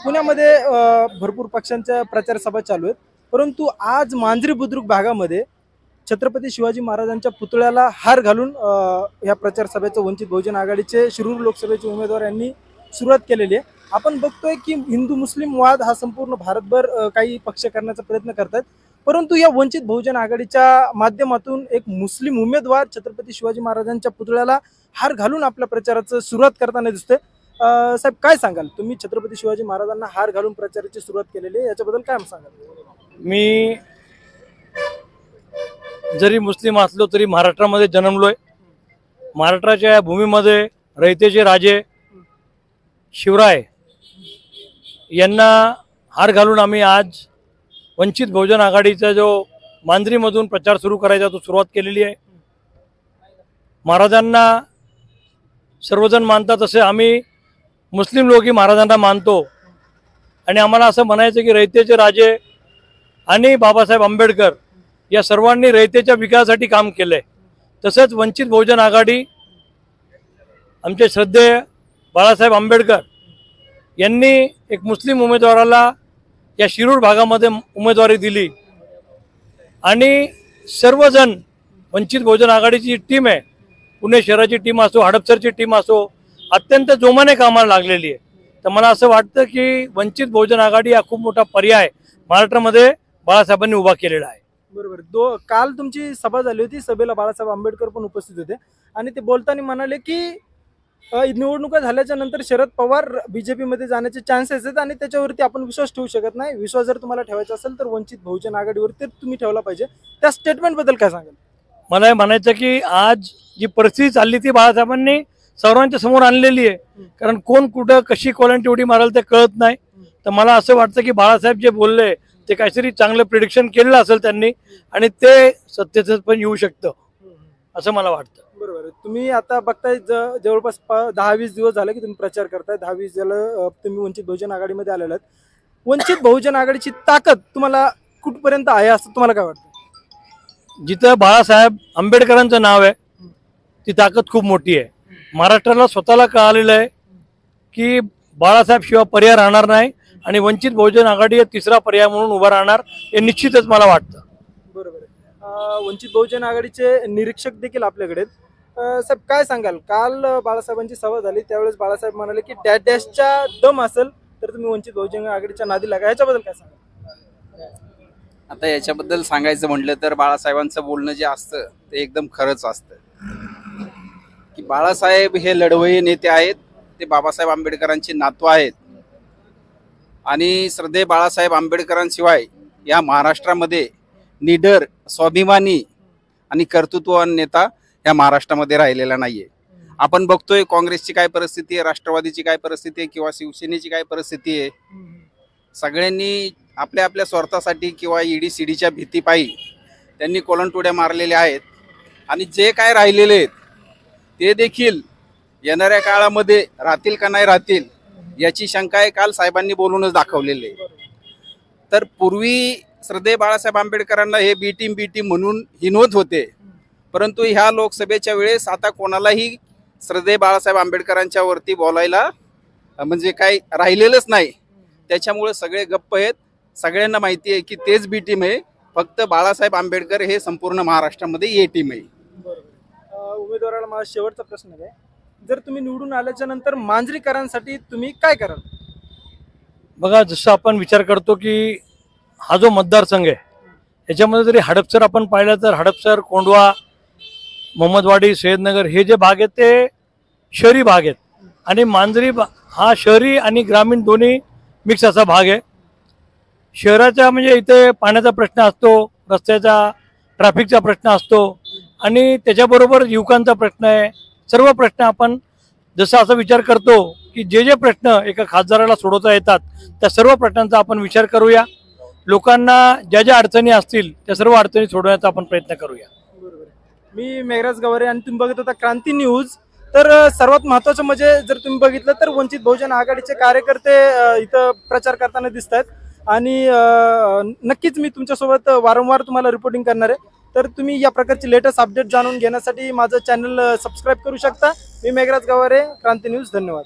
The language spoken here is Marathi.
पुण्यामध्ये भरपूर पक्षांच्या प्रचार सभा चालू आहेत, परंतु आज मांजरी बुद्रुक भागामध्ये छत्रपती शिवाजी महाराजांच्या पुतळ्याला हार घालून या प्रचार सभेचं वंचित बहुजन आघाडीचे शिरूर लोकसभेचे उमेदवार यांनी सुरुवात केलेली आहे। आपण बघतोय की हिंदू मुस्लिम वाद हा संपूर्ण भारतभर काही पक्ष करण्याचा प्रयत्न करतात, परंतु या वंचित बहुजन आघाडीच्या माध्यमातून एक मुस्लिम उमेदवार छत्रपती शिवाजी महाराजांच्या पुतळ्याला हार घालून आपल्या प्रचाराचं सुरुवात करताना दिसते। साहेब काय सांगाल, तुम्ही छत्रपती शिवाजी महाराजांना हार घालून प्रचाराची सुरुवात केलेली आहे, याच्याबद्दल काय सांगाल? मी जरी मुस्लिम असलो तरी महाराष्ट्रामध्ये जन्मलोय। महाराष्ट्राच्या भूमीमध्ये रयतेचे राजे शिवराय यांना हार घालून आम्ही आज वंचित बहुजन आघाडीचा जो मांजरीमधून प्रचार सुरू करायचा तो सुरुवात केलेली आहे। महाराजांना सर्वजण मानतात तसे आम्ही मुस्लिम लोकही महाराजांना मानतो आणि आम्हाला असं म्हणायचं की रयतेचे राजे आणि बाबासाहेब आंबेडकर या सर्वांनी रयतेच्या विकासासाठी काम केलंय। तसंच वंचित बहुजन आघाडी आमचे श्रद्धेय बाळासाहेब आंबेडकर यांनी एक मुस्लिम उमेदवाराला या शिरूर भागामध्ये उमेदवारी दिली आणि सर्वजण वंचित बहुजन आघाडीची टीम आहे, पुणे शहराची टीम असो, हडपसरची टीम असो, अत्यंत जोमाने कामाला लागलेली आहे। तर मला असं वाटतं की वंचित बहुजन आघाडी हा खूप मोठा पर्याय महाराष्ट्रामध्ये बाळासाहेबांनी उभा केलेला आहे। बरोबर। काल तुमची सभा झाली होती, सभेला बाळासाहेब आंबेडकर पण उपस्थित होते आणि ते बोलताना म्हणाले की निवडणुका झाल्याच्या नंतर शरद पवार बीजेपी मध्ये जाण्याचे चान्सेस आहेत आणि त्याच्यावरती आपण विश्वास ठेवू शकत नाही। विश्वास जर तुम्हाला ठेवायचा असेल तर वंचित बहुजन आघाडीवरती तुम्ही ठेवला पाहिजे। त्या स्टेटमेंट बद्दल काय सांगाल? मला हे म्हणायचं की आज जी परिस्थिती चालली ती बाळासाहेबांनी सर्वांच्या समोर आणलेली आहे, कारण कोण कुठं कशी कोलांटी उडी मारेल ते कळत नाही। तर मला असं वाटतं की बाळासाहेब जे बोलले ते काहीतरी चांगलं प्रिडिक्शन केलेलं असेल त्यांनी आणि ते सत्तेचं पण येऊ शकतं असं मला वाटतं। बरोबर। तुम्ही आता बघताय जवळपास 10-20 दिवस झाले की तुम्ही प्रचार करताय, 10-20 झालं तुम्ही वंचित बहुजन आघाडीमध्ये आलेला आहात। वंचित बहुजन आघाडीची ताकद तुम्हाला कुठपर्यंत आहे असं तुम्हाला काय वाटतं? जिथं बाळासाहेब आंबेडकरांचं नाव आहे ती ताकद खूप मोठी आहे। महाराष्ट्राला स्वतःला कळालेलं आहे की बाळासाहेब शिवाय पर्याय राहणार नाही आणि वंचित बहुजन आघाडी हे तिसरा पर्याय म्हणून उभा राहणार हे निश्चितच मला वाटतं। बरोबर आहे। वंचित बहुजन आघाडीचे निरीक्षक देखील आपल्याकडे आहेत। साहेब काय सांगाल, काल बाळासाहेबांची सभा झाली त्यावेळेस बाळासाहेब म्हणाले की डॅश डॅशच्या दम असेल तर तुम्ही वंचित बहुजन आघाडीच्या नादी लागा, याच्याबद्दल काय सांगाल? आता याच्याबद्दल सांगायचं म्हटलं तर बाळासाहेबांचं बोलणं जे असतं ते एकदम खरंच असतं की बाळासाहेब हे लढवय्ये नेते आहेत, ते बाबासाहेब आंबेडकरांचे नातू आहेत आणि श्रद्धेय बाळासाहेब आंबेडकरांशिवाय या महाराष्ट्रामध्ये निडर, स्वाभिमानी आणि कर्तृत्ववान नेता या महाराष्ट्रामध्ये राहिलेला नाहीये। आपण बघतोय काँग्रेसची काय परिस्थिती आहे, राष्ट्रवादीची काय परिस्थिती आहे किंवा शिवसेनेची काय परिस्थिती आहे। सगळ्यांनी आपल्या आपल्या स्वार्थासाठी किंवा ईडी-सीडीच्या भीतीपायी त्यांनी कोलंटुड्या मारलेल्या आहेत आणि जे काय राहिलेले आहेत ते देखील येणाऱ्या काळामध्ये राहतील का नाही राहतील याची शंका आहे, काल साहेबांनी बोलूनच दाखवलेले आहे। तर पूर्वी श्रद्धेय बाळासाहेब आंबेडकरांना हे बी टीम म्हणून हिनवत होते, परंतु ह्या लोकसभेच्या वेळेस आता कोणालाही श्रद्धेय बाळासाहेब आंबेडकरांच्या वरती बोलायला म्हणजे काही राहिलेलंच नाही। त्याच्यामुळे सगळे गप्प आहेत, सगळ्यांना माहिती आहे की तेच बी टीम आहे, फक्त बाळासाहेब आंबेडकर हे संपूर्ण महाराष्ट्रामध्ये ए टीम आहे। बरोबर। उमेदवाराला माझा शेवटचा प्रश्न आहे, जर तुम्ही निवडून आल्याच्या नंतर मांजरीकरांसाठी तुम्ही काय कराल? बघा, जसं आपण विचार करतो की हा जो मतदारसंघ आहे याच्यामध्ये जरी हडपसर आपण पाहिलं तर हडपसर, कोंढवा, मोहम्मदवाडी, सैयदनगर हे जे भाग आहेत ते शहरी भाग आहेत आणि मांजरी हा शहरी आणि ग्रामीण दोन्ही मिक्स असा भाग आहे। शहराचा म्हणजे इथे पाण्याचा प्रश्न असतो, रस्त्याचा, ट्रॅफिकचा प्रश्न असतो आणि त्याच्याबरोबर युवकांचा प्रश्न आहे। सर्व प्रश्न आपण जसं असा विचार करतो की जे प्रश्न एका खासदाराला सोडवता येतात त्या सर्व प्रश्नांचा आपण विचार करूया, लोकांना ज्या ज्या अडचणी असतील त्या सर्व अडचणी सोडवण्याचा आपण प्रयत्न करूया। मी मेघराज गवारे आणि तुम्ही बघत होता क्रांती न्यूज। तर सर्वात महत्त्वाचं म्हणजे जर तुम्ही बघितलं तर वंचित बहुजन आघाडीचे कार्यकर्ते इथं प्रचार करताना दिसत आहेत आणि नक्कीच मी तुमच्यासोबत वारंवार तुम्हाला रिपोर्टिंग करणार आहे। तर तुम्ही या प्रकारची लेटेस्ट अपडेट जाणून घेण्यासाठी माझं चॅनल सबस्क्राइब करू शकता। मी मेघराज गवारे, क्रांती न्यूज। धन्यवाद।